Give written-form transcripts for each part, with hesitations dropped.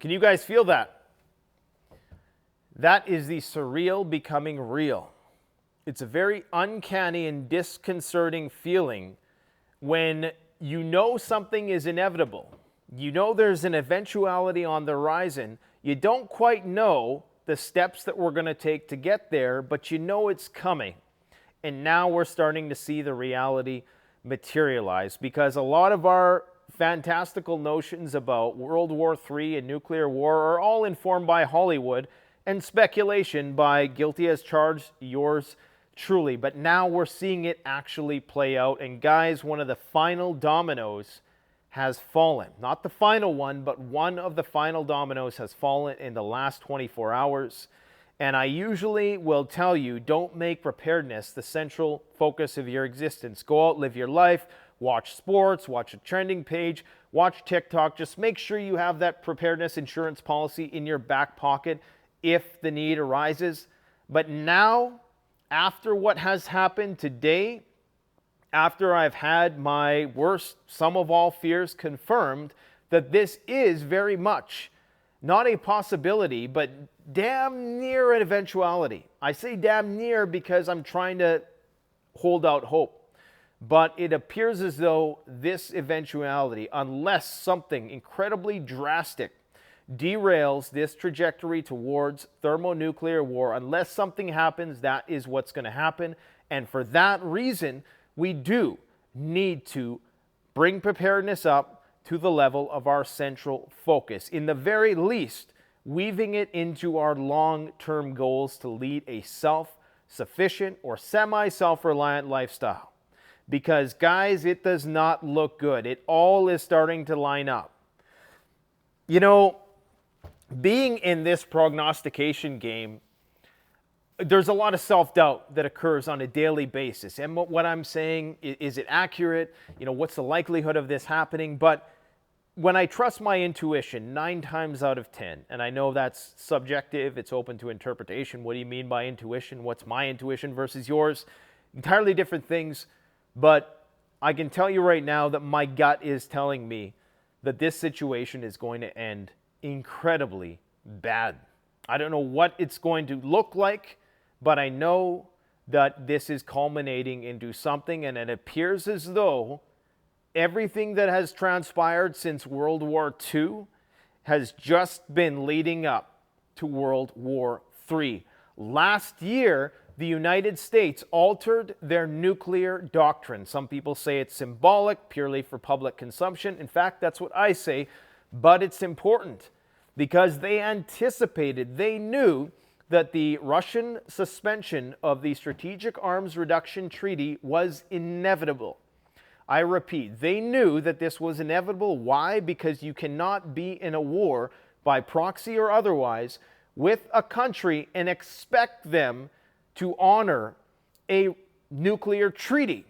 Can you guys feel that? That is the surreal becoming real. It's a very uncanny and disconcerting feeling when you know something is inevitable. You know there's an eventuality on the horizon. You don't quite know the steps that we're going to take to get there, but you know it's coming. And now we're starting to see the reality materialize, because a lot of our fantastical notions about World War III and nuclear war are all informed by Hollywood and speculation by guilty as charged, yours truly. But now we're seeing it actually play out. And guys, one of the final dominoes has fallen. Not the final one, but one of the final dominoes has fallen in the last 24 hours. And I usually will tell you, don't make preparedness the central focus of your existence. Go out, live your life, watch sports, watch a trending page, watch TikTok. Just make sure you have that preparedness insurance policy in your back pocket if the need arises. But now, after what has happened today, after I've had my worst sum of all fears confirmed, that this is very much not a possibility, but damn near an eventuality. I say damn near because I'm trying to hold out hope. But it appears as though this eventuality, unless something incredibly drastic derails this trajectory towards thermonuclear war, unless something happens, that is what's going to happen. And for that reason, we do need to bring preparedness up to the level of our central focus. In the very least, weaving it into our long-term goals to lead a self-sufficient or semi-self-reliant lifestyle. Because, guys, it does not look good. It all is starting to line up. You know, being in this prognostication game, there's a lot of self-doubt that occurs on a daily basis. And what I'm saying, is it accurate? You know, what's the likelihood of this happening? But when I trust my intuition 9 times out of 10, and I know that's subjective, it's open to interpretation. What do you mean by intuition? What's my intuition versus yours? Entirely different things. But I can tell you right now that my gut is telling me that this situation is going to end incredibly bad. I don't know what it's going to look like, but I know that this is culminating into something, and it appears as though everything that has transpired since World War II has just been leading up to World War III. Last year, the United States altered their nuclear doctrine. Some people say it's symbolic, purely for public consumption. In fact, that's what I say, but it's important because they anticipated, they knew that the Russian suspension of the Strategic Arms Reduction Treaty was inevitable. I repeat, they knew that this was inevitable. Why? Because you cannot be in a war by proxy or otherwise with a country and expect them to honor a nuclear treaty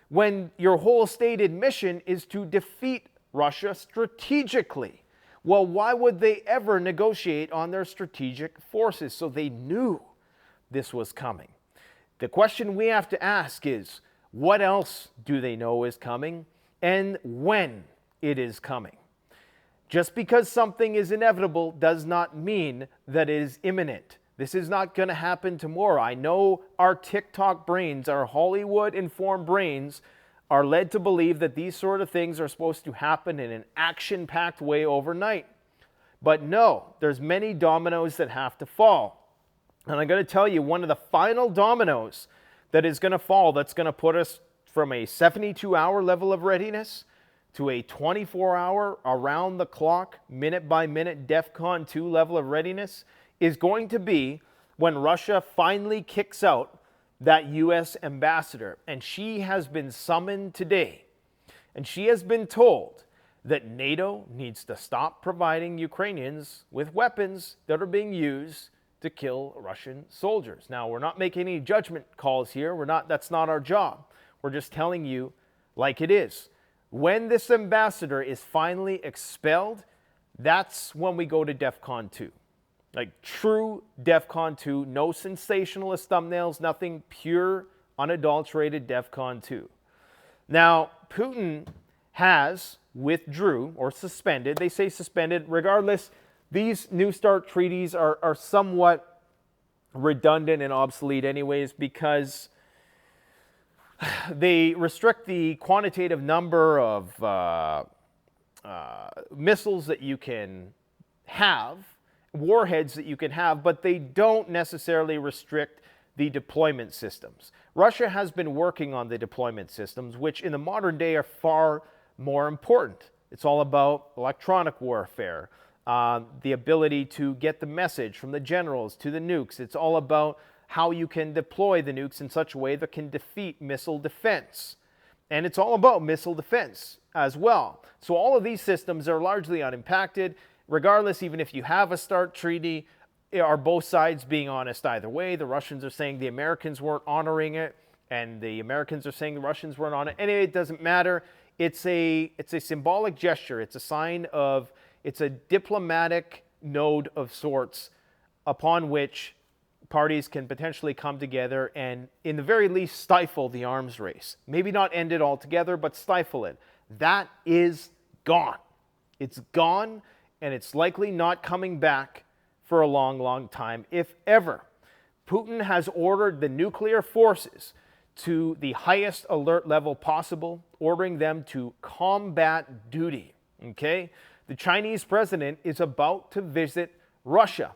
when your whole stated mission is to defeat Russia strategically. Well, why would they ever negotiate on their strategic forces? So they knew this was coming. The question we have to ask is, what else do they know is coming and when it is coming? Just because something is inevitable does not mean that it is imminent. This is not going to happen tomorrow. I know our TikTok brains, our Hollywood-informed brains, are led to believe that these sort of things are supposed to happen in an action-packed way overnight. But no, there's many dominoes that have to fall. And I'm going to tell you, one of the final dominoes that is going to fall, that's going to put us from a 72-hour level of readiness to a 24-hour, around-the-clock, minute-by-minute DEFCON 2 level of readiness, is going to be when Russia finally kicks out that U.S. ambassador. And she has been summoned today. And she has been told that NATO needs to stop providing Ukrainians with weapons that are being used to kill Russian soldiers. Now, we're not making any judgment calls here. That's not our job. We're just telling you like it is. When this ambassador is finally expelled, that's when we go to DEFCON 2. Like true DEFCON 2, no sensationalist thumbnails, nothing, pure, unadulterated DEFCON 2. Now, Putin has withdrew or suspended, they say suspended, regardless, These New START treaties are somewhat redundant and obsolete anyways, because they restrict the quantitative number of missiles that you can have, warheads that you can have, but they don't necessarily restrict the deployment systems. Russia has been working on the deployment systems, which in the modern day are far more important. It's all about electronic warfare, the ability to get the message from the generals to the nukes. It's all about how you can deploy the nukes in such a way that can defeat missile defense. And it's all about missile defense as well. So all of these systems are largely unimpacted. Regardless, even if you have a START treaty, are both sides being honest either way? The Russians are saying the Americans weren't honoring it, and the Americans are saying the Russians weren't on it. Anyway, it doesn't matter. It's a symbolic gesture. It's a sign of, it's a diplomatic node of sorts upon which parties can potentially come together and, in the very least, stifle the arms race. Maybe not end it altogether, but stifle it. That is gone. It's gone, and it's likely not coming back for a long, long time, if ever. Putin has ordered the nuclear forces to the highest alert level possible, ordering them to combat duty. Okay? The Chinese president is about to visit Russia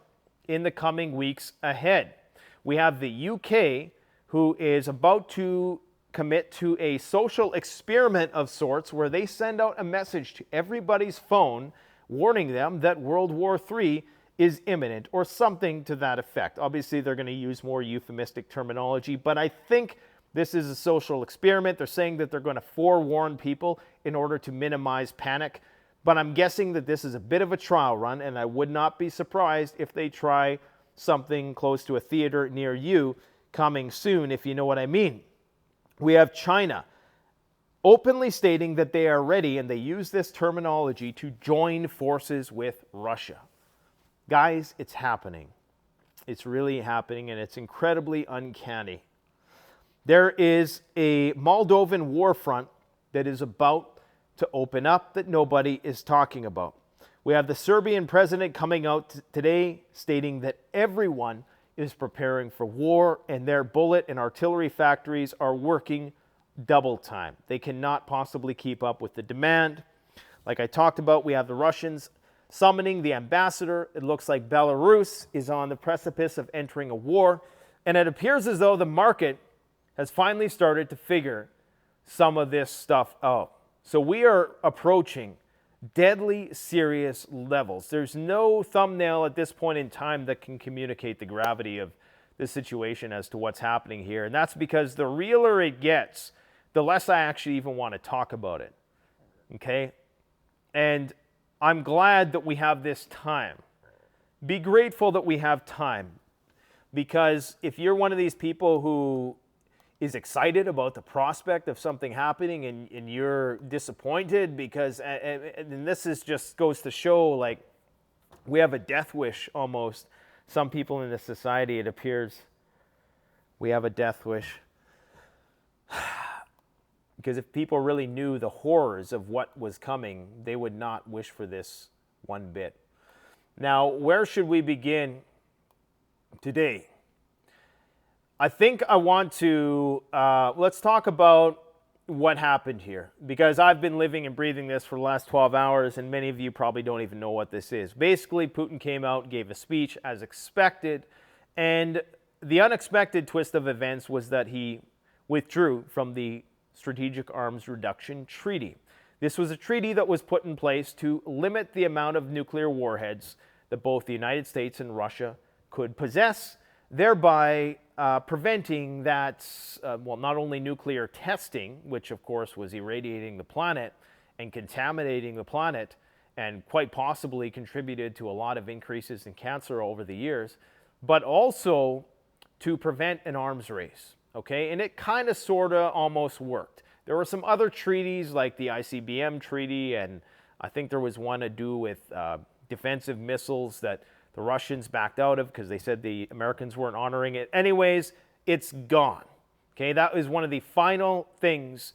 in the coming weeks ahead. We have the UK, who is about to commit to a social experiment of sorts where they send out a message to everybody's phone warning them that World War III is imminent, or something to that effect. Obviously, they're going to use more euphemistic terminology, but I think this is a social experiment. They're saying that they're going to forewarn people in order to minimize panic. But I'm guessing that this is a bit of a trial run, and I would not be surprised if they try something close to a theater near you coming soon, if you know what I mean. We have China openly stating that they are ready, and they use this terminology, to join forces with Russia. Guys, it's happening. It's really happening, and it's incredibly uncanny. There is a Moldovan war front that is about to open up that nobody is talking about. We have the Serbian president coming out today stating that everyone is preparing for war, and their bullet and artillery factories are working double time. They cannot possibly keep up with the demand. Like I talked about, we have the Russians summoning the ambassador. It looks like Belarus is on the precipice of entering a war, and it appears as though the market has finally started to figure some of this stuff out. So we are approaching deadly serious levels. There's no thumbnail at this point in time that can communicate the gravity of this situation as to what's happening here, and that's because the realer it gets, the less I actually even want to talk about it. Okay? And I'm glad that we have this time. Be grateful that we have time, because if you're one of these people who is excited about the prospect of something happening and you're disappointed because, and this is just goes to show, like, we have a death wish almost. Some people in this society, it appears, we have a death wish. Because if people really knew the horrors of what was coming, they would not wish for this one bit. Now, where should we begin today? I think I want to, let's talk about what happened here, because I've been living and breathing this for the last 12 hours, and many of you probably don't even know what this is. Basically, Putin came out, gave a speech as expected, and the unexpected twist of events was that he withdrew from the Strategic Arms Reduction Treaty. This was a treaty that was put in place to limit the amount of nuclear warheads that both the United States and Russia could possess, thereby preventing that, not only nuclear testing, which of course was irradiating the planet and contaminating the planet and quite possibly contributed to a lot of increases in cancer over the years, but also to prevent an arms race. Okay, and it kind of, sort of, almost worked. There were some other treaties like the ICBM treaty, and I think there was one to do with defensive missiles that the Russians backed out of because they said the Americans weren't honoring it. Anyways, it's gone. Okay, that was one of the final things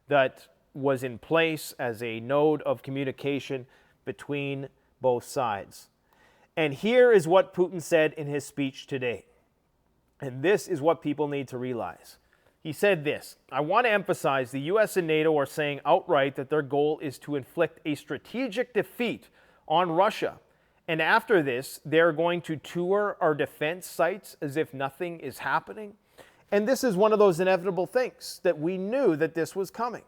that was in place as a node of communication between both sides. And here is what Putin said in his speech today. And this is what people need to realize. He said this: I want to emphasize the U.S. and NATO are saying outright that their goal is to inflict a strategic defeat on Russia. And after this, they're going to tour our defense sites as if nothing is happening. And this is one of those inevitable things that we knew that this was coming.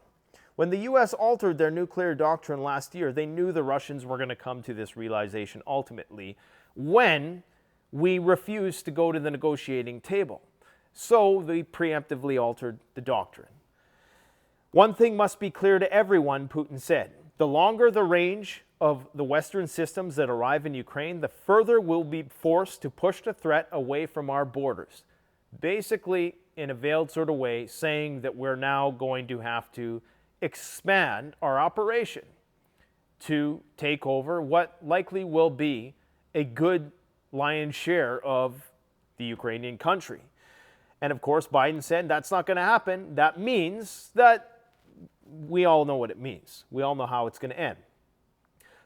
When the U.S. altered their nuclear doctrine last year, they knew the Russians were going to come to this realization ultimately when we refused to go to the negotiating table. So they preemptively altered the doctrine. One thing must be clear to everyone, Putin said. The longer the range of the Western systems that arrive in Ukraine, the further we'll be forced to push the threat away from our borders. Basically, in a veiled sort of way, saying that we're now going to have to expand our operation to take over what likely will be a good lion's share of the Ukrainian country. And of course, Biden said that's not going to happen. That means that we all know what it means. We all know how it's going to end.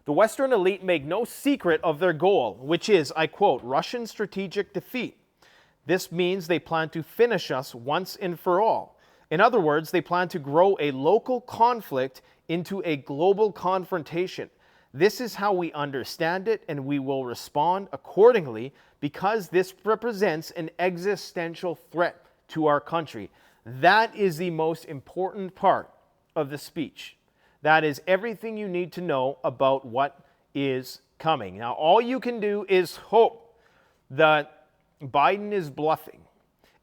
The Western elite make no secret of their goal, which is, I quote, Russian strategic defeat. This means they plan to finish us once and for all. In other words, they plan to grow a local conflict into a global confrontation. This is how we understand it, and we will respond accordingly because this represents an existential threat to our country. That is the most important part of the speech. That is everything you need to know about what is coming. Now, all you can do is hope that Biden is bluffing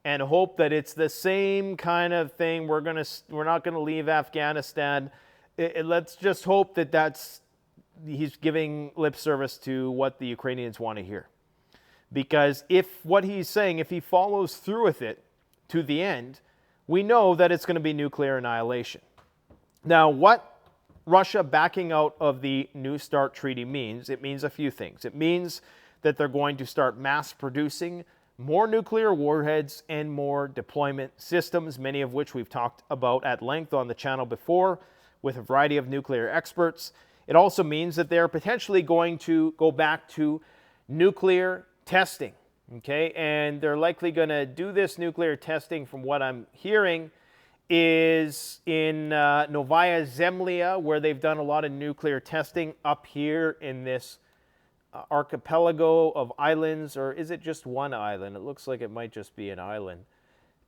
and hope that it's the same kind of thing. We're not going to leave Afghanistan. Let's just hope that he's giving lip service to what the Ukrainians want to hear. Because if what he's saying, if he follows through with it to the end, we know that it's going to be nuclear annihilation. Now, what Russia backing out of the New START treaty means, it means a few things. It means that they're going to start mass producing more nuclear warheads and more deployment systems, many of which we've talked about at length on the channel before with a variety of nuclear experts. It also means that they're potentially going to go back to nuclear testing, okay? And they're likely going to do this nuclear testing, from what I'm hearing, is in Novaya Zemlya, where they've done a lot of nuclear testing up here in this archipelago of islands. Or is it just one island? It looks like it might just be an island.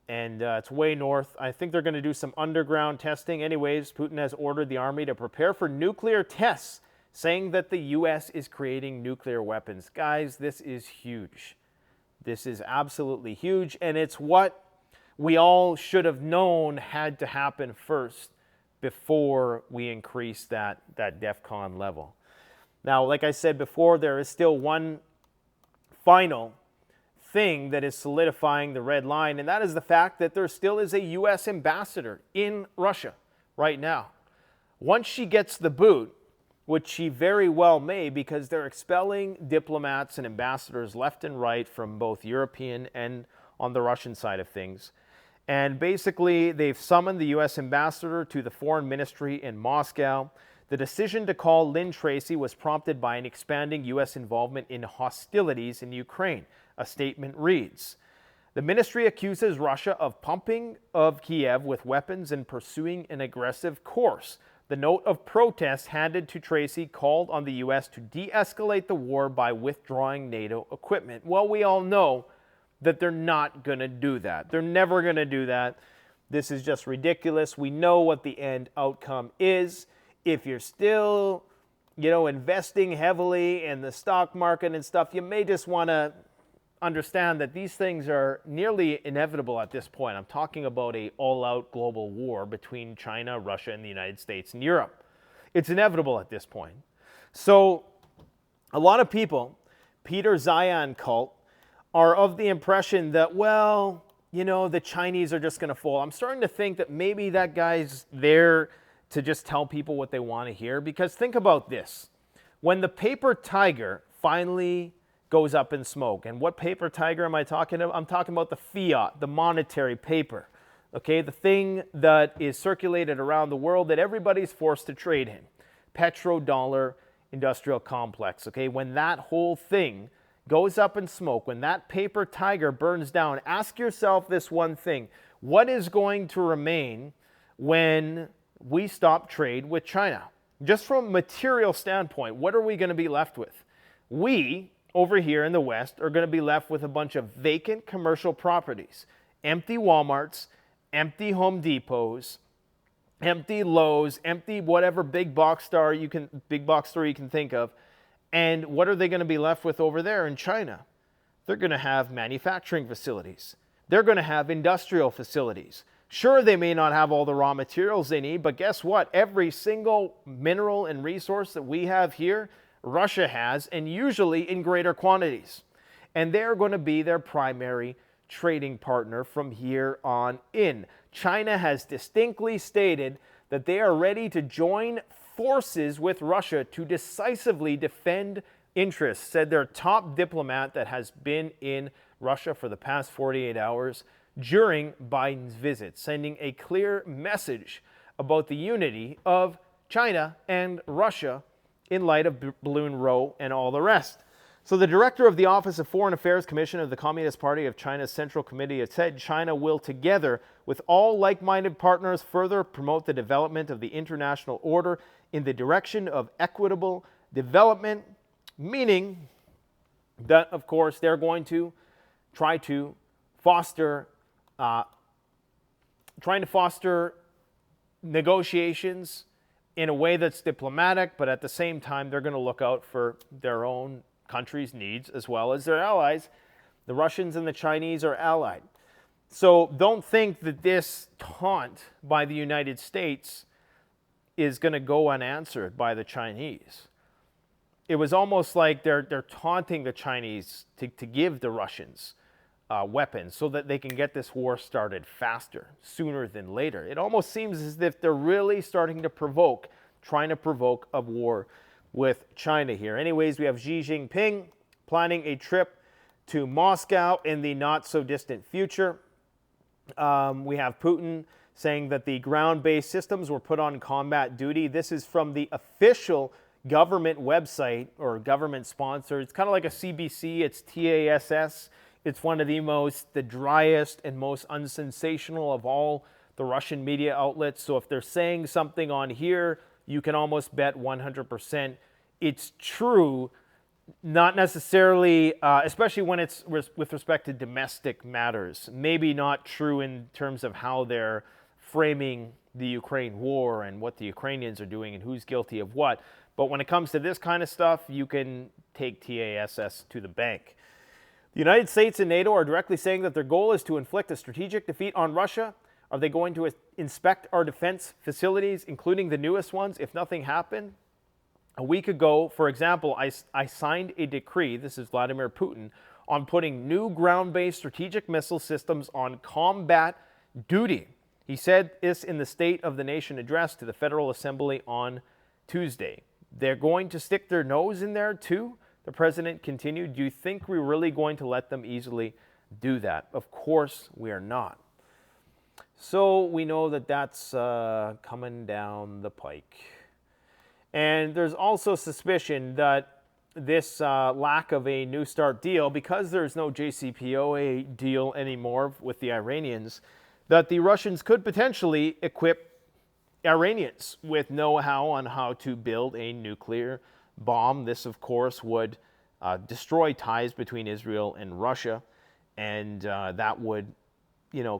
And it's way north. I think they're going to do some underground testing. Anyways, Putin has ordered the army to prepare for nuclear tests, saying that the U.S. is creating nuclear weapons. Guys, this is huge. This is absolutely huge, and it's what we all should have known had to happen first before we increase that DEFCON level. Now, like I said before, there is still one final thing that is solidifying the red line, and that is the fact that there still is a U.S. ambassador in Russia right now. Once she gets the boot, which she very well may, because they're expelling diplomats and ambassadors left and right from both European and on the Russian side of things. And basically, they've summoned the U.S. ambassador to the foreign ministry in Moscow. The decision to call Lynn Tracy was prompted by an expanding U.S. involvement in hostilities in Ukraine. A statement reads, the ministry accuses Russia of pumping of Kiev with weapons and pursuing an aggressive course. The note of protest handed to Tracy called on the U.S. to de-escalate the war by withdrawing NATO equipment. Well, we all know that they're not going to do that. They're never going to do that. This is just ridiculous. We know what the end outcome is. If you're still, investing heavily in the stock market and stuff, you may just want to understand that these things are nearly inevitable at this point. I'm talking about an all-out global war between China, Russia, and the United States and Europe. It's inevitable at this point. So a lot of people, Peter Zeihan cult, are of the impression that, the Chinese are just going to fall. I'm starting to think that maybe that guy's there to just tell people what they want to hear. Because think about this. When the paper tiger finally goes up in smoke, and what paper tiger am I talking about? I'm talking about the fiat, the monetary paper. Okay, the thing that is circulated around the world that everybody's forced to trade in. Petrodollar industrial complex, okay? When that whole thing goes up in smoke, when that paper tiger burns down, ask yourself this one thing. What is going to remain when we stop trade with China? Just from a material standpoint, what are we going to be left with? We, over here in the West, are going to be left with a bunch of vacant commercial properties, empty Walmarts, empty Home Depots, empty Lowe's, empty whatever big box store you can think of. And what are they going to be left with over there in China? They're going to have manufacturing facilities. They're going to have industrial facilities. Sure, they may not have all the raw materials they need, but guess what? Every single mineral and resource that we have here, Russia has, and usually in greater quantities. And they're going to be their primary trading partner from here on in. China has distinctly stated that they are ready to join forces with Russia to decisively defend interests, said their top diplomat that has been in Russia for the past 48 hours during Biden's visit, sending a clear message about the unity of China and Russia in light of Balloon Row and all the rest. So the director of the Office of Foreign Affairs Commission of the Communist Party of China's Central Committee has said China will, together with all like-minded partners, further promote the development of the international order in the direction of equitable development, meaning that, of course, they're going to try to foster negotiations in a way that's diplomatic, but at the same time, they're going to look out for their own country's needs as well as their allies. The Russians and the Chinese are allied. So don't think that this taunt by the United States is going to go unanswered by the Chinese. It was almost like they're taunting the Chinese to give the Russians weapons so that they can get this war started faster, sooner than later. It almost seems as if they're really starting to trying to provoke a war with China here. Anyways, we have Xi Jinping planning a trip to Moscow in the not-so-distant future. We have Putin saying that the ground-based systems were put on combat duty. This is from the official government website or government sponsor. It's kind of like a CBC. It's TASS. It's one of the driest and most unsensational of all the Russian media outlets. So if they're saying something on here, you can almost bet 100% it's true, not necessarily, especially when it's with respect to domestic matters. Maybe not true in terms of how they're framing the Ukraine war and what the Ukrainians are doing and who's guilty of what. But when it comes to this kind of stuff, you can take TASS to the bank. The United States and NATO are directly saying that their goal is to inflict a strategic defeat on Russia. Are they going to inspect our defense facilities, including the newest ones, if nothing happened? A week ago, for example, I signed a decree, this is Vladimir Putin, on putting new ground-based strategic missile systems on combat duty. He said this in the State of the Nation address to the Federal Assembly on Tuesday. They're going to stick their nose in there too? The president continued, do you think we're really going to let them easily do that? Of course we are not. So we know that that's coming down the pike. And there's also suspicion that this lack of a New START deal, because there's no JCPOA deal anymore with the Iranians, that the Russians could potentially equip Iranians with know-how on how to build a nuclear bomb. This, of course, would destroy ties between Israel and Russia, and that would,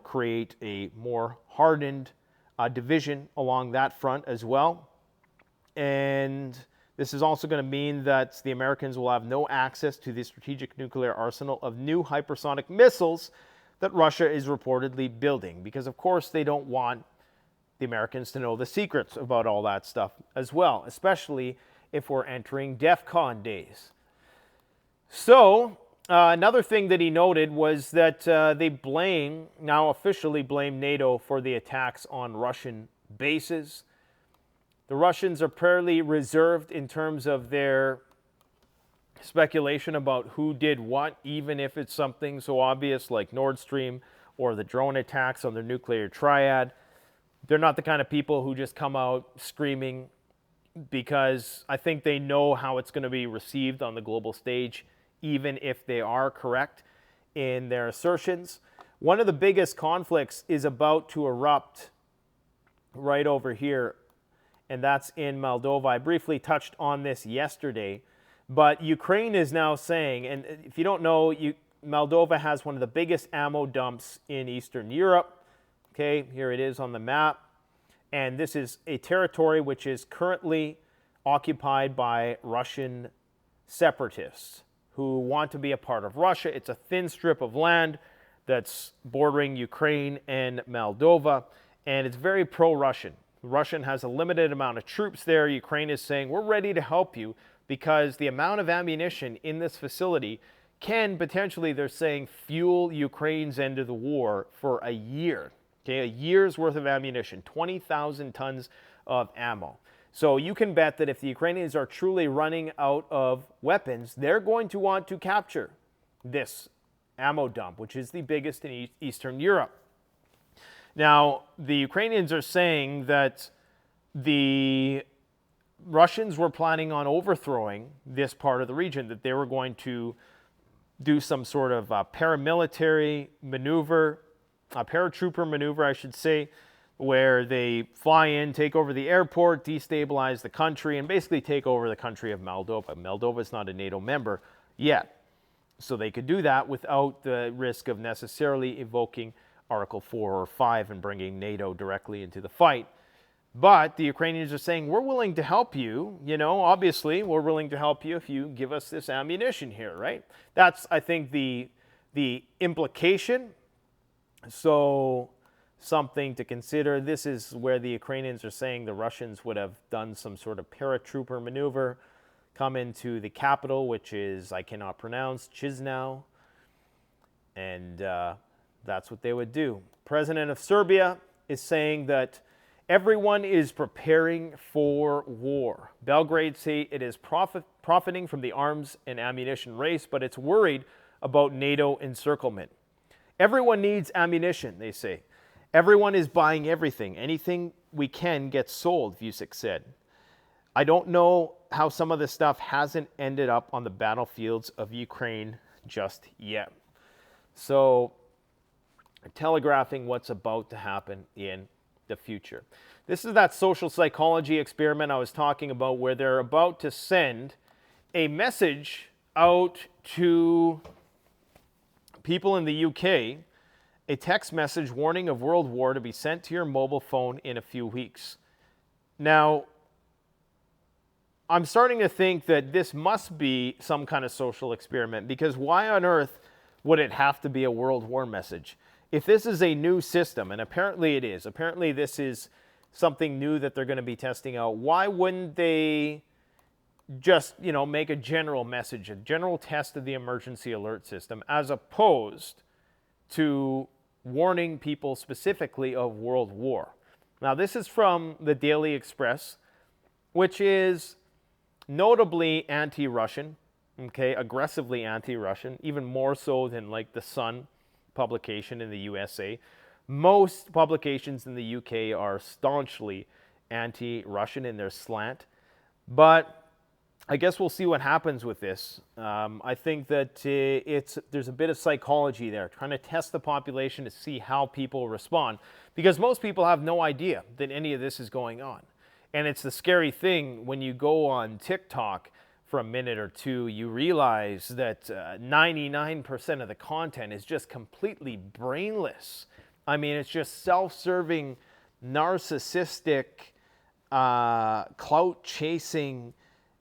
create a more hardened division along that front as well. And this is also going to mean that the Americans will have no access to the strategic nuclear arsenal of new hypersonic missiles that Russia is reportedly building, because, of course, they don't want the Americans to know the secrets about all that stuff as well, especially if we're entering DEFCON days. So another thing that he noted was that they now officially blame NATO for the attacks on Russian bases. The Russians are fairly reserved in terms of their speculation about who did what, even if it's something so obvious like Nord Stream or the drone attacks on their nuclear triad. They're not the kind of people who just come out screaming because I think they know how it's going to be received on the global stage, even if they are correct in their assertions. One of the biggest conflicts is about to erupt right over here, and that's in Moldova. I briefly touched on this yesterday, but Ukraine is now saying, and if you don't know, Moldova has one of the biggest ammo dumps in Eastern Europe. Okay, here it is on the map. And this is a territory which is currently occupied by Russian separatists who want to be a part of Russia. It's a thin strip of land that's bordering Ukraine and Moldova, and it's very pro-Russian. Russia has a limited amount of troops there. Ukraine is saying, we're ready to help you because the amount of ammunition in this facility can potentially, they're saying, fuel Ukraine's end of the war for a year. Okay, a year's worth of ammunition, 20,000 tons of ammo. So you can bet that if the Ukrainians are truly running out of weapons, they're going to want to capture this ammo dump, which is the biggest in Eastern Europe. Now, the Ukrainians are saying that the Russians were planning on overthrowing this part of the region, that they were going to do some sort of paramilitary maneuver, a paratrooper maneuver, I should say, where they fly in, take over the airport, destabilize the country, and basically take over the country of Moldova. Moldova is not a NATO member yet, so they could do that without the risk of necessarily evoking Article 4 or 5 and bringing NATO directly into the fight. But the Ukrainians are saying, we're willing to help you. You know, obviously, we're willing to help you if you give us this ammunition here, right? That's, I think, the implication. So something to consider. This is where the Ukrainians are saying the Russians would have done some sort of paratrooper maneuver, come into the capital, which is, I cannot pronounce, Chisinau, and that's what they would do. President of Serbia is saying that everyone is preparing for war. Belgrade say it is profiting from the arms and ammunition race, but it's worried about NATO encirclement. Everyone needs ammunition, they say. Everyone is buying everything. Anything we can gets sold, Vucic said. I don't know how some of this stuff hasn't ended up on the battlefields of Ukraine just yet. So, telegraphing what's about to happen in the future. This is that social psychology experiment I was talking about, where they're about to send a message out to people in the UK, a text message warning of world war to be sent to your mobile phone in a few weeks. Now, I'm starting to think that this must be some kind of social experiment, because why on earth would it have to be a world war message? If this is a new system, and apparently it is, apparently this is something new that they're going to be testing out, why wouldn't they just, make a general message, a general test of the emergency alert system, as opposed to warning people specifically of world war? Now, this is from the Daily Express, which is notably anti-Russian, okay, aggressively anti-Russian, even more so than like the Sun publication in the USA. Most publications in the UK are staunchly anti-Russian in their slant, but I guess we'll see what happens with this. I think that there's a bit of psychology there, trying to test the population to see how people respond, because most people have no idea that any of this is going on. And it's the scary thing when you go on TikTok for a minute or two, you realize that 99% of the content is just completely brainless. I mean, it's just self-serving, narcissistic, clout-chasing,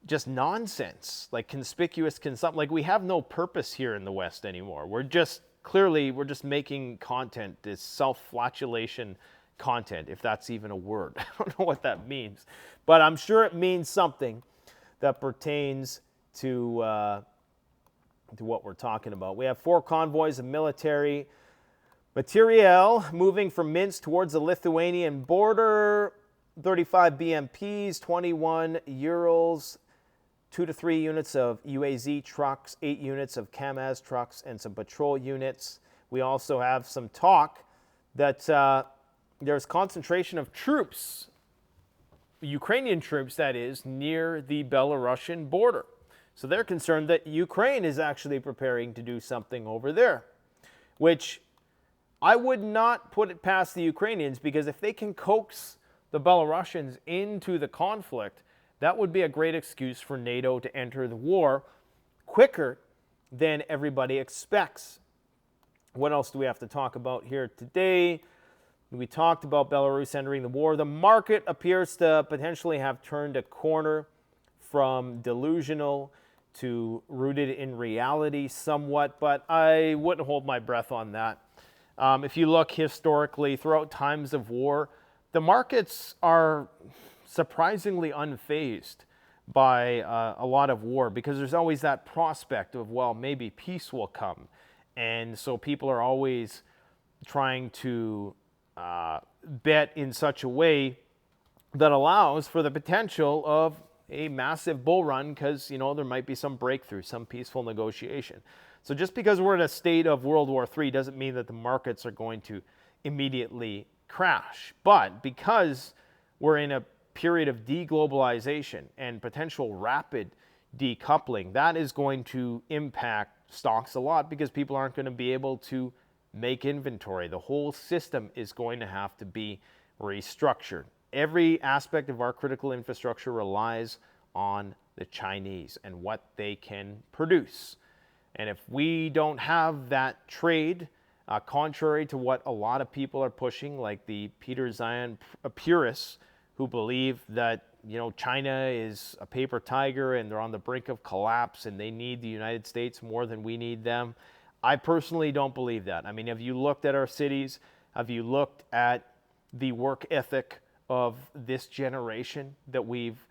just nonsense, like conspicuous consumption. Like, we have no purpose here in the West anymore. We're just making content, this self-flatulation content, if that's even a word. I don't know what that means, but I'm sure it means something that pertains to what we're talking about. We have 4 convoys of military materiel moving from Minsk towards the Lithuanian border. 35 BMPs, 21 Urals, 2 to 3 units of UAZ trucks, 8 units of KAMAZ trucks, and some patrol units. We also have some talk that there's concentration of troops Ukrainian troops, that is, near the Belarusian border. So they're concerned that Ukraine is actually preparing to do something over there, which I would not put it past the Ukrainians, because if they can coax the Belarusians into the conflict, that would be a great excuse for NATO to enter the war quicker than everybody expects. What else do we have to talk about here today? We talked about Belarus entering the war. The market appears to potentially have turned a corner from delusional to rooted in reality somewhat, but I wouldn't hold my breath on that. If you look historically, throughout times of war, the markets are surprisingly unfazed by a lot of war, because there's always that prospect of, well, maybe peace will come. And so people are always trying to bet in such a way that allows for the potential of a massive bull run, because, you know, there might be some breakthrough, some peaceful negotiation. So just because we're in a state of World War III doesn't mean that the markets are going to immediately crash. But because we're in a period of deglobalization and potential rapid decoupling, that is going to impact stocks a lot, because people aren't going to be able to make inventory. The whole system is going to have to be restructured. Every aspect of our critical infrastructure relies on the Chinese and what they can produce. And if we don't have that trade, contrary to what a lot of people are pushing, like the Peter Zion purists who believe that, you know, China is a paper tiger and they're on the brink of collapse and they need the United States more than we need them. I personally don't believe that. I mean, have you looked at our cities? Have you looked at the work ethic of this generation that we've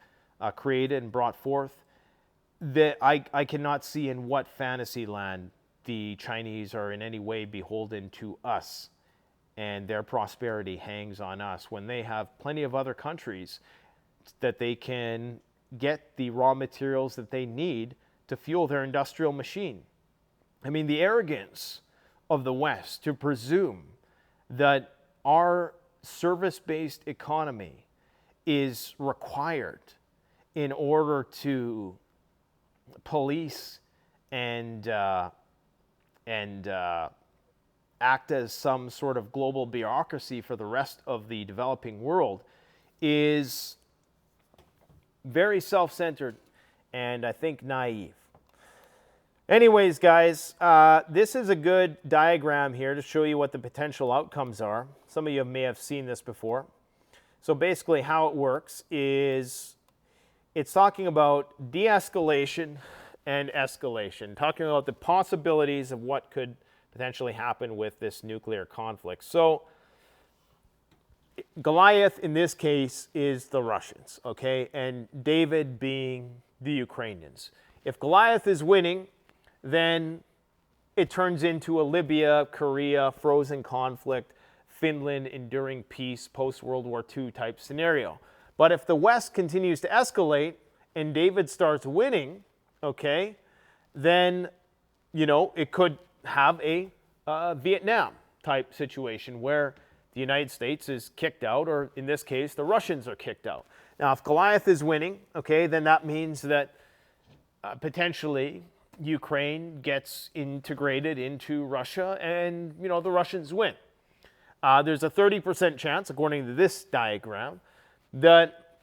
created and brought forth? That I cannot see in what fantasy land the Chinese are in any way beholden to us, and their prosperity hangs on us, when they have plenty of other countries that they can get the raw materials that they need to fuel their industrial machine. I mean, the arrogance of the West to presume that our service-based economy is required in order to police and act as some sort of global bureaucracy for the rest of the developing world is very self-centered and I think naive. Anyways, guys, this is a good diagram here to show you what the potential outcomes are. Some of you may have seen this before. So basically how it works is it's talking about de-escalation and escalation, talking about the possibilities of what could potentially happen with this nuclear conflict. So Goliath in this case is the Russians, okay, and David being the Ukrainians. If Goliath is winning, then it turns into a Libya, Korea, frozen conflict, Finland enduring peace, post-World War II type scenario. But if the West continues to escalate and David starts winning, okay, then, you know, it could have a Vietnam type situation where the United States is kicked out, or in this case, the Russians are kicked out. Now, if Goliath is winning, okay, then that means that potentially Ukraine gets integrated into Russia and, you know, the Russians win. There's a 30% chance, according to this diagram, that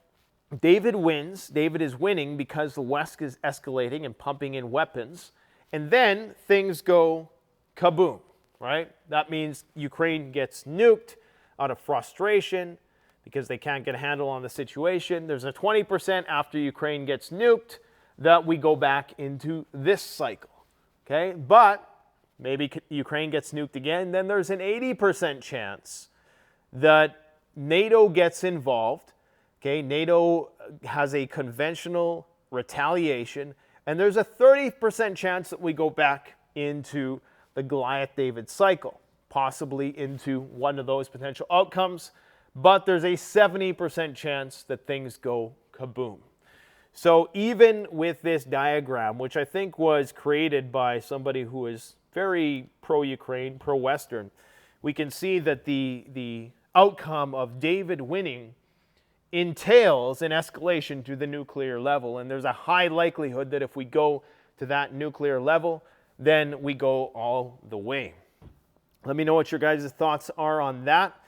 David wins. David is winning because the West is escalating and pumping in weapons. And then things go kaboom, right? That means Ukraine gets nuked out of frustration because they can't get a handle on the situation. There's a 20% after Ukraine gets nuked that we go back into this cycle, okay? But maybe Ukraine gets nuked again, then there's an 80% chance that NATO gets involved, okay? NATO has a conventional retaliation, and there's a 30% chance that we go back into the Goliath-David cycle, possibly into one of those potential outcomes, but there's a 70% chance that things go kaboom. So even with this diagram, which I think was created by somebody who is very pro-Ukraine, pro-Western, we can see that the outcome of David winning entails an escalation to the nuclear level. And there's a high likelihood that if we go to that nuclear level, then we go all the way. Let me know what your guys' thoughts are on that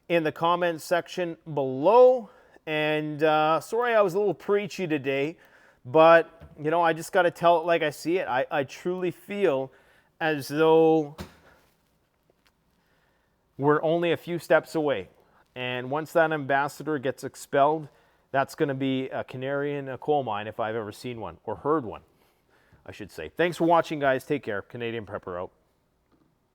in the comments section below. And sorry I was a little preachy today, but you know, I just got to tell it like I see it. I truly feel as though we're only a few steps away. And once that ambassador gets expelled, that's going to be a canary in a coal mine if I've ever seen one, or heard one, I should say. Thanks for watching, guys. Take care. Canadian Prepper out.